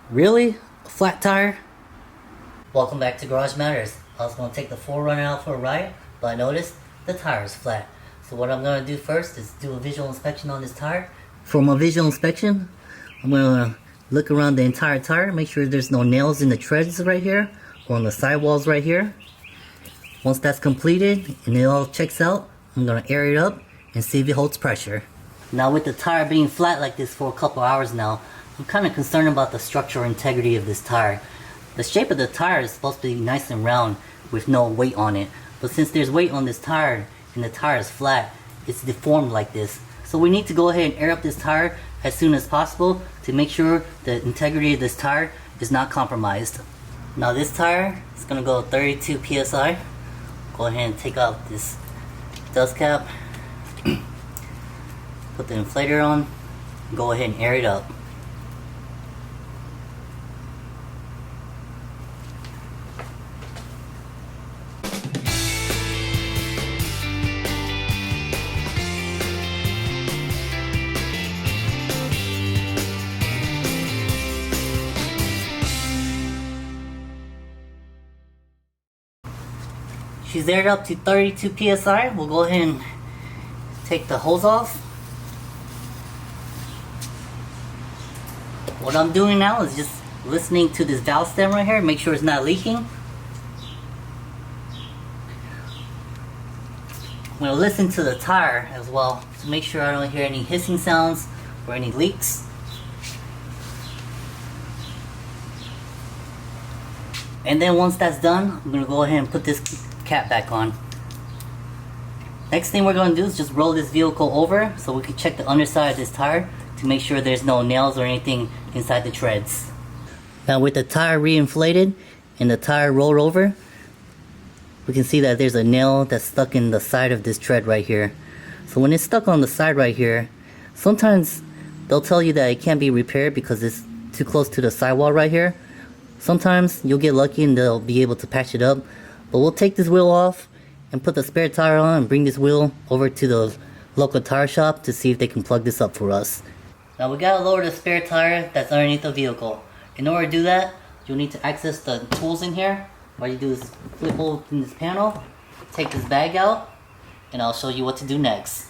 Really? A flat tire? Welcome back to Garage Matters. I was going to take the 4Runner out for a ride, but I noticed the tire is flat. So what I'm going to do first is do a visual inspection on this tire. For my visual inspection, I'm going to look around the entire tire, make sure there's no nails in the treads right here, or on the sidewalls right here. Once that's completed and it all checks out, I'm going to air it up and see if it holds pressure. Now with the tire being flat like this for a couple hours now, I'm kind of concerned about the structural integrity of this tire. The shape of the tire is supposed to be nice and round with no weight on it. But since there's weight on this tire and the tire is flat, it's deformed like this. So we need to go ahead and air up this tire as soon as possible to make sure the integrity of this tire is not compromised. Now this tire is going to go 32 psi. Go ahead and take out this dust cap. Put the inflator on. Go ahead and air it up. She's aired up to 32 psi. We'll go ahead and take the hose off. What I'm doing now is just listening to this valve stem right here, make sure it's not leaking. I'm going to listen to the tire as well to make sure I don't hear any hissing sounds or any leaks. And then once that's done, I'm going to go ahead and put this cap back on. Next thing we're going to do is just roll this vehicle over so we can check the underside of this tire to make sure there's no nails or anything inside the treads. Now with the tire reinflated and the tire rolled over, we can see that there's a nail that's stuck in the side of this tread right here. So when it's stuck on the side right here, sometimes they'll tell you that it can't be repaired because it's too close to the sidewall right here. Sometimes you'll get lucky and they'll be able to patch it up. But we'll take this wheel off and put the spare tire on and bring this wheel over to the local tire shop to see if they can plug this up for us. Now we gotta lower the spare tire that's underneath the vehicle. In order to do that, you'll need to access the tools in here. What you do is flip open this panel, take this bag out, and I'll show you what to do next.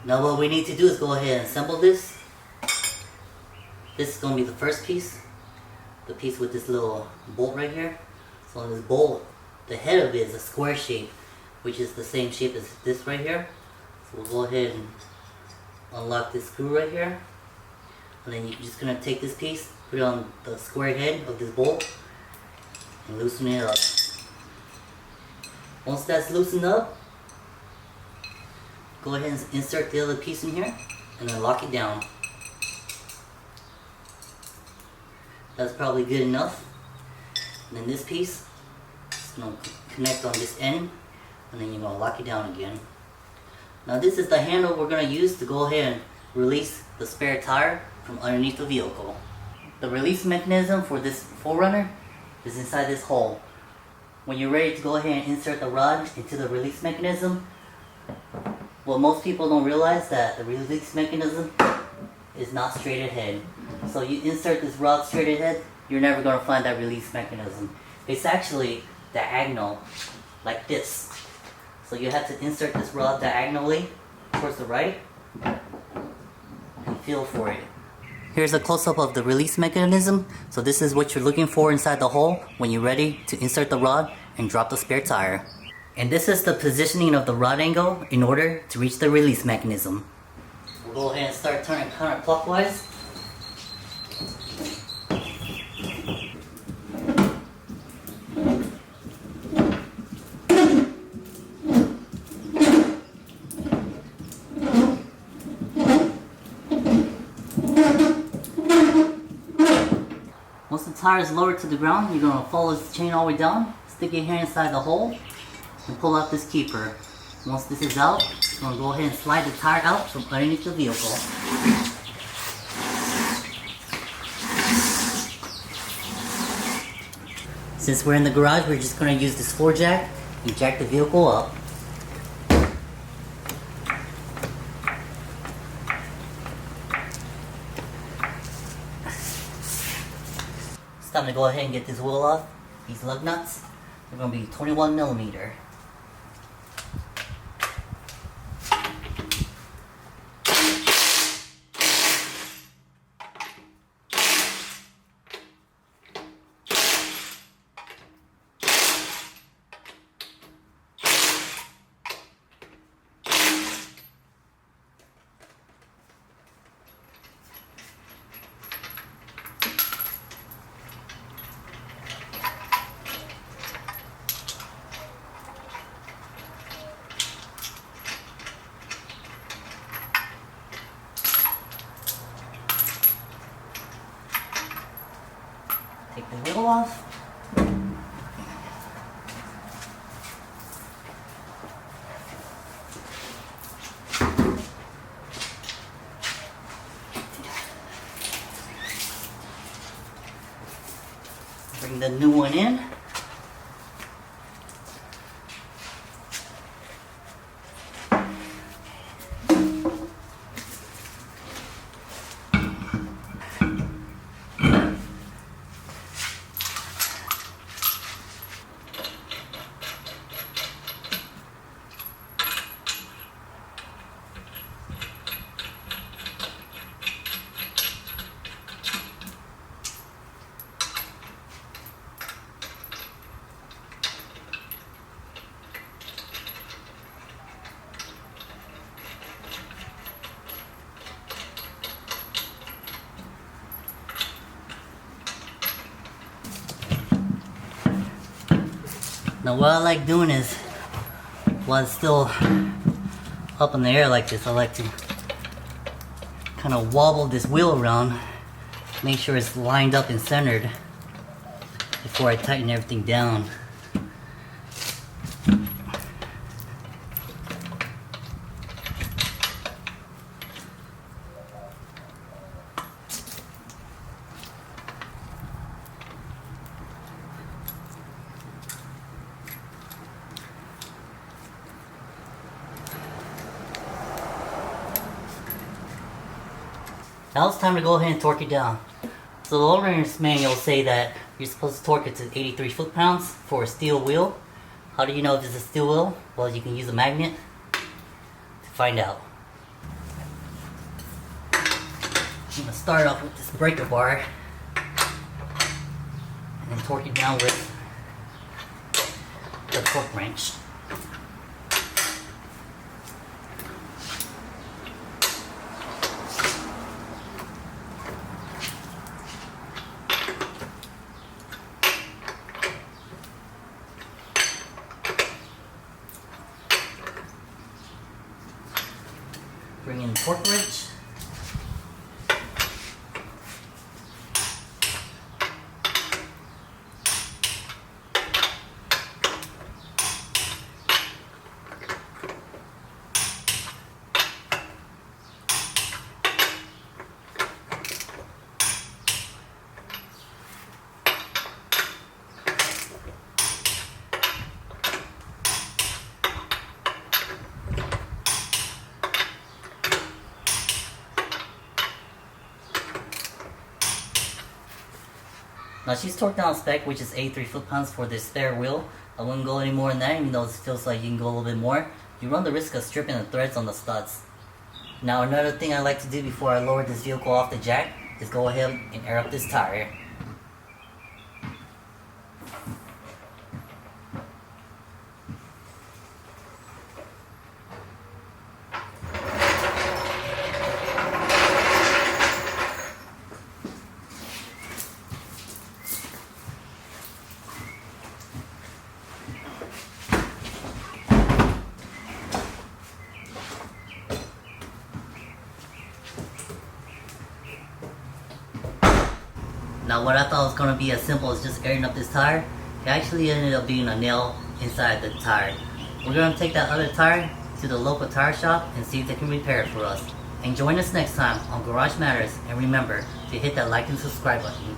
Now what we need to do is go ahead and assemble this. This is gonna be the first piece. The piece with this little bolt right here. So on this bolt, the head of it is a square shape, which is the same shape as this right here. So we'll go ahead and unlock this screw right here. And then you're just going to take this piece, put it on the square head of this bolt, and loosen it up. Once that's loosened up, go ahead and insert the other piece in here, and then lock it down. That's probably good enough. And then this piece is going to connect on this end, and then you're going to lock it down again. Now this is the handle we're going to use to go ahead and release the spare tire from underneath the vehicle. The release mechanism for this 4Runner is inside this hole. When you're ready to go ahead and insert the rod into the release mechanism, what most people don't realize that the release mechanism is not straight ahead. So you insert this rod straight ahead, you're never going to find that release mechanism. It's actually diagonal, like this. So you have to insert this rod diagonally towards the right and feel for it. Here's a close-up of the release mechanism. So this is what you're looking for inside the hole when you're ready to insert the rod and drop the spare tire. And this is the positioning of the rod angle in order to reach the release mechanism. We'll go ahead and start turning counterclockwise. Once the tire is lowered to the ground, you're going to follow this chain all the way down, stick your hand inside the hole, and pull out this keeper. Once this is out, you're going to go ahead and slide the tire out from underneath the vehicle. Since we're in the garage, we're just going to use this floor jack and jack the vehicle up. It's time to go ahead and get this wheel off. These lug nuts are going to be 21 millimeter. Take the wheel off. Bring the new one in. Now what I like doing is, while it's still up in the air like this, I like to kind of wobble this wheel around, make sure it's lined up and centered before I tighten everything down. Now it's time to go ahead and torque it down. So the owner's manual say that you're supposed to torque it to 83 foot-pounds for a steel wheel. How do you know if it's a steel wheel? Well, you can use a magnet to find out. I'm going to start off with this breaker bar and then torque it down with the torque wrench. Bring in the torque wrench. Now she's torqued down spec, which is 83 foot-pounds for this spare wheel. I wouldn't go any more than that, even though it feels like you can go a little bit more. You run the risk of stripping the threads on the studs. Now another thing I like to do before I lower this vehicle off the jack is go ahead and air up this tire. Now what I thought was going to be as simple as just airing up this tire, it actually ended up being a nail inside the tire. We're going to take that other tire to the local tire shop and see if they can repair it for us. And join us next time on Garage Matters, and remember to hit that like and subscribe button.